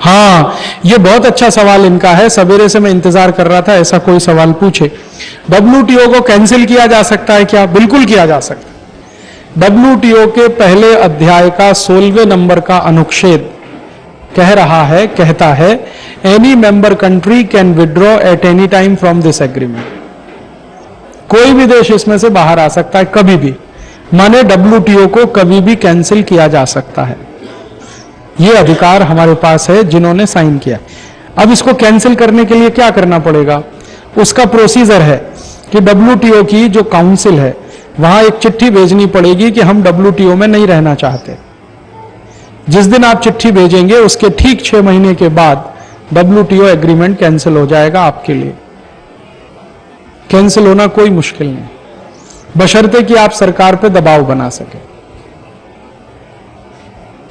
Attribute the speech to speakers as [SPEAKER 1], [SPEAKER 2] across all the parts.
[SPEAKER 1] हाँ, ये बहुत अच्छा सवाल इनका है, सवेरे से मैं इंतजार कर रहा था ऐसा कोई सवाल पूछे। WTO को कैंसिल किया जा सकता है क्या? बिल्कुल किया जा सकता है। WTO के पहले अध्याय का 16वें नंबर का अनुच्छेद कहता है any member country can withdraw at any time from this agreement. कोई भी देश इसमें से बाहर आ सकता है कभी भी, माने WTO को कभी भी कैंसिल किया जा सकता है। ये अधिकार हमारे पास है जिन्होंने साइन किया। अब इसको कैंसिल करने के लिए क्या करना पड़ेगा? उसका प्रोसीजर है कि WTO की जो काउंसिल है वहां एक चिट्ठी भेजनी पड़ेगी कि हम WTO में नहीं रहना चाहते। जिस दिन आप चिट्ठी भेजेंगे उसके ठीक 6 महीने के बाद WTO एग्रीमेंट कैंसिल हो जाएगा आपके लिए। कैंसिल होना कोई मुश्किल नहीं, बशर्ते कि आप सरकार पे दबाव बना सके,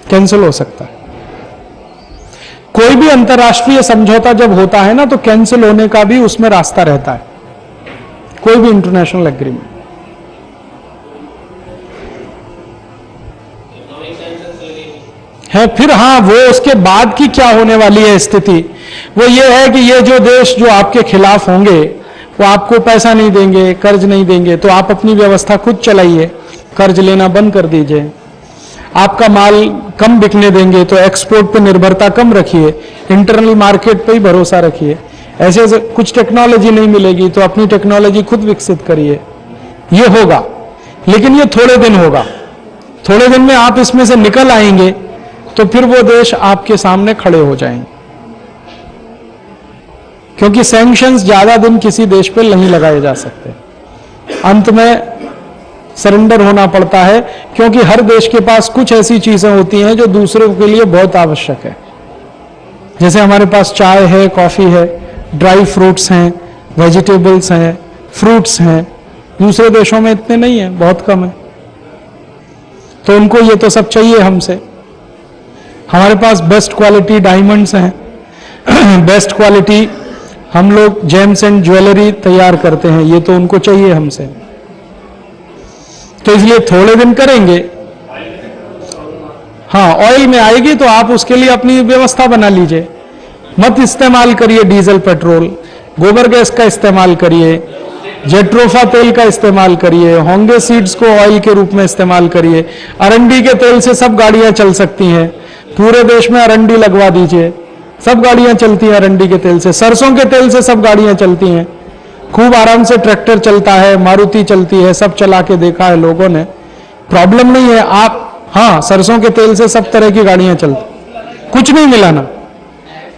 [SPEAKER 1] कैंसिल हो सकता है। कोई भी अंतर्राष्ट्रीय समझौता जब होता है ना तो कैंसिल होने का भी उसमें रास्ता रहता है, कोई भी इंटरनेशनल एग्रीमेंट। है फिर हाँ, वो उसके बाद की क्या होने वाली है स्थिति, वो ये है कि ये जो देश जो आपके खिलाफ होंगे वो आपको पैसा नहीं देंगे, कर्ज नहीं देंगे, तो आप अपनी व्यवस्था खुद चलाइए, कर्ज लेना बंद कर दीजिए। आपका माल कम बिकने देंगे तो एक्सपोर्ट पे निर्भरता कम रखिए, इंटरनल मार्केट पे ही भरोसा रखिए। ऐसे कुछ टेक्नोलॉजी नहीं मिलेगी तो अपनी टेक्नोलॉजी खुद विकसित करिए। ये होगा, लेकिन ये थोड़े दिन होगा। थोड़े दिन में आप इसमें से निकल आएंगे तो फिर वो देश आपके सामने खड़े हो जाएंगे, क्योंकि सैंक्शंस ज्यादा दिन किसी देश पे नहीं लगाए जा सकते। अंत में सरेंडर होना पड़ता है, क्योंकि हर देश के पास कुछ ऐसी चीजें होती हैं जो दूसरों के लिए बहुत आवश्यक है। जैसे हमारे पास चाय है, कॉफी है, ड्राई फ्रूट्स हैं, वेजिटेबल्स हैं, फ्रूट्स हैं। दूसरे देशों में इतने नहीं है, बहुत कम है, तो उनको ये तो सब चाहिए हमसे। हमारे पास बेस्ट क्वालिटी डायमंड्स हैं, बेस्ट क्वालिटी हम लोग जेम्स एंड ज्वेलरी तैयार करते हैं, ये तो उनको चाहिए हमसे। तो इसलिए थोड़े दिन करेंगे। हाँ, ऑयल में आएगी तो आप उसके लिए अपनी व्यवस्था बना लीजिए। मत इस्तेमाल करिए डीजल पेट्रोल, गोबर गैस का इस्तेमाल करिए, जेट्रोफा तेल का इस्तेमाल करिए, होंगे सीड्स को ऑयल के रूप में इस्तेमाल करिए। अरंडी के तेल से सब गाड़ियां चल सकती हैं, पूरे देश में अरंडी लगवा दीजिए, सब गाड़ियां चलती हैं अरंडी के तेल से। सरसों के तेल से सब गाड़ियां चलती हैं, खूब आराम से ट्रैक्टर चलता है, मारुति चलती है, सब चला के देखा है लोगों ने, प्रॉब्लम नहीं है। आप हाँ, सरसों के तेल से सब तरह की गाड़ियां चलती, कुछ नहीं मिलाना।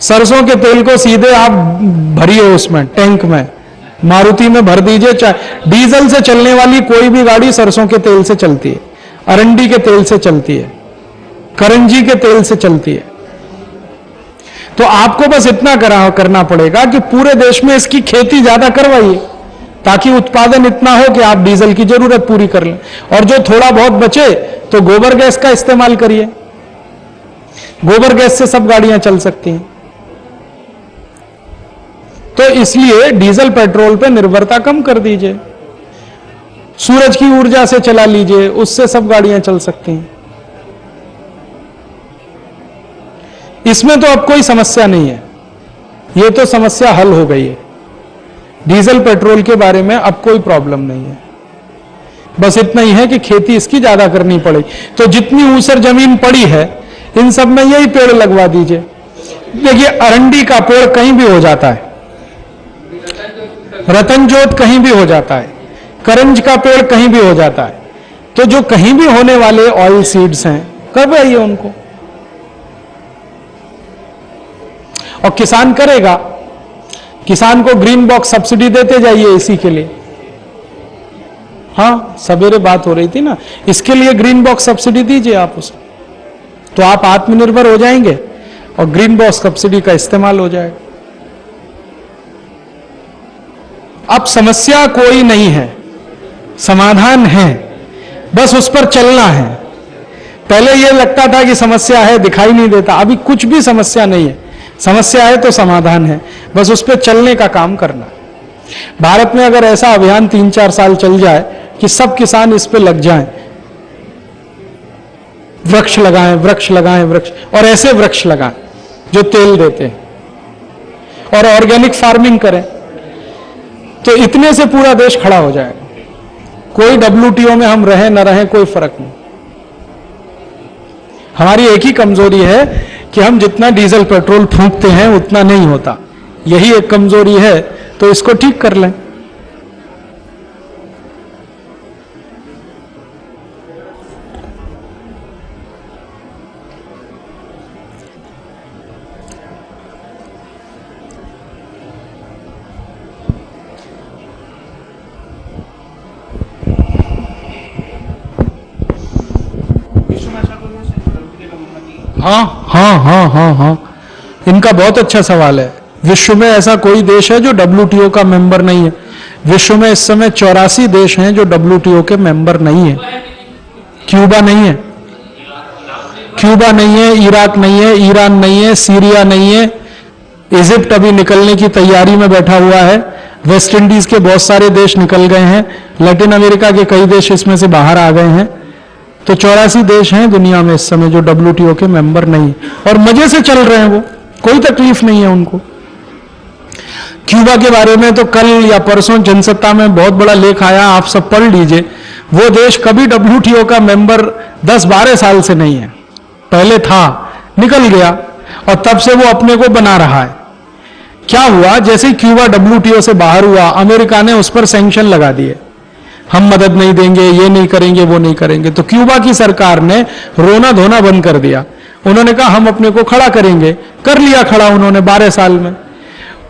[SPEAKER 1] सरसों के तेल को सीधे आप भरिए उसमें, टैंक में, मारुति में भर दीजिए। चाहे डीजल से चलने वाली कोई भी गाड़ी सरसों के तेल से चलती है, अरंडी के तेल से चलती है, करंजी के तेल से चलती है। तो आपको बस इतना करना पड़ेगा कि पूरे देश में इसकी खेती ज्यादा करवाइए, ताकि उत्पादन इतना हो कि आप डीजल की जरूरत पूरी कर लें। और जो थोड़ा बहुत बचे तो गोबर गैस का इस्तेमाल करिए, गोबर गैस से सब गाड़ियां चल सकती हैं। तो इसलिए डीजल पेट्रोल पे निर्भरता कम कर दीजिए, सूरज की ऊर्जा से चला लीजिए, उससे सब गाड़ियां चल सकती हैं। इसमें तो अब कोई समस्या नहीं है, ये तो समस्या हल हो गई है। डीजल पेट्रोल के बारे में अब कोई प्रॉब्लम नहीं है, बस इतना ही है कि खेती इसकी ज्यादा करनी पड़ेगी। तो जितनी ऊसर जमीन पड़ी है इन सब में यही पेड़ लगवा दीजिए। देखिए, अरंडी का पेड़ कहीं भी हो जाता है, रतनजोत कहीं भी हो जाता है, करंज का पेड़ कहीं भी हो जाता है। तो जो कहीं भी होने वाले ऑयल सीड्स हैं, करवाइए उनको। और किसान करेगा, किसान को ग्रीन बॉक्स सब्सिडी देते जाइए इसी के लिए। हाँ, सवेरे बात हो रही थी ना, इसके लिए ग्रीन बॉक्स सब्सिडी दीजिए आप उसे, तो आप आत्मनिर्भर हो जाएंगे और ग्रीन बॉक्स सब्सिडी का इस्तेमाल हो जाएगा। अब समस्या कोई नहीं है, समाधान है, बस उस पर चलना है। पहले यह लगता था कि समस्या है, दिखाई नहीं देता, अभी कुछ भी समस्या नहीं है। समस्या है तो समाधान है, बस उस पर चलने का काम करना। भारत में अगर ऐसा अभियान 3-4 साल चल जाए कि सब किसान इस पे लग जाएं, वृक्ष लगाएं, वृक्ष लगाएं, वृक्ष, और ऐसे वृक्ष लगाएं जो तेल देते हैं, और ऑर्गेनिक फार्मिंग करें, तो इतने से पूरा देश खड़ा हो जाएगा। कोई WTO में हम रहें न रहें कोई फर्क नहीं। हमारी एक ही कमजोरी है कि हम जितना डीजल पेट्रोल फूंकते हैं उतना नहीं होता, यही एक कमजोरी है, तो इसको ठीक कर लें। हाँ हाँ हाँ हाँ हाँ, इनका बहुत अच्छा सवाल है। विश्व में ऐसा कोई देश है जो WTO का मेंबर नहीं है? विश्व में इस समय 84 देश हैं जो WTO के मेंबर नहीं है। क्यूबा नहीं है, क्यूबा नहीं है, इराक नहीं है, ईरान नहीं है, सीरिया नहीं है, इजिप्ट अभी निकलने की तैयारी में बैठा हुआ है, वेस्ट इंडीज के बहुत सारे देश निकल गए हैं, लैटिन अमेरिका के कई देश इसमें से बाहर आ गए हैं। तो 84 देश हैं दुनिया में इस समय जो WTO के मेंबर नहीं, और मजे से चल रहे हैं, वो कोई तकलीफ नहीं है उनको। क्यूबा के बारे में तो कल या परसों जनसत्ता में बहुत बड़ा लेख आया, आप सब पढ़ लीजिए। वो देश कभी WTO का मेंबर 10-12 साल से नहीं है, पहले था, निकल गया, और तब से वो अपने को बना रहा है। क्या हुआ, जैसे क्यूबा WTO से बाहर हुआ, अमेरिका ने उस पर सैंक्शन लगा दिए, हम मदद नहीं देंगे, ये नहीं करेंगे, वो नहीं करेंगे। तो क्यूबा की सरकार ने रोना धोना बंद कर दिया। उन्होंने कहा हम अपने को खड़ा करेंगे, कर लिया खड़ा उन्होंने 12 साल में।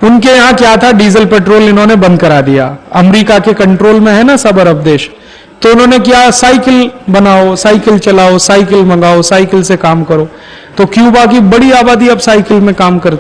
[SPEAKER 1] उनके यहां क्या था, डीजल पेट्रोल इन्होंने बंद करा दिया। अमेरिका के कंट्रोल में है ना सब अरब देश, तो उन्होंने क्या, साइकिल बनाओ, साइकिल चलाओ, साइकिल मंगाओ, साइकिल से काम करो। तो क्यूबा की बड़ी आबादी अब साइकिल में काम करती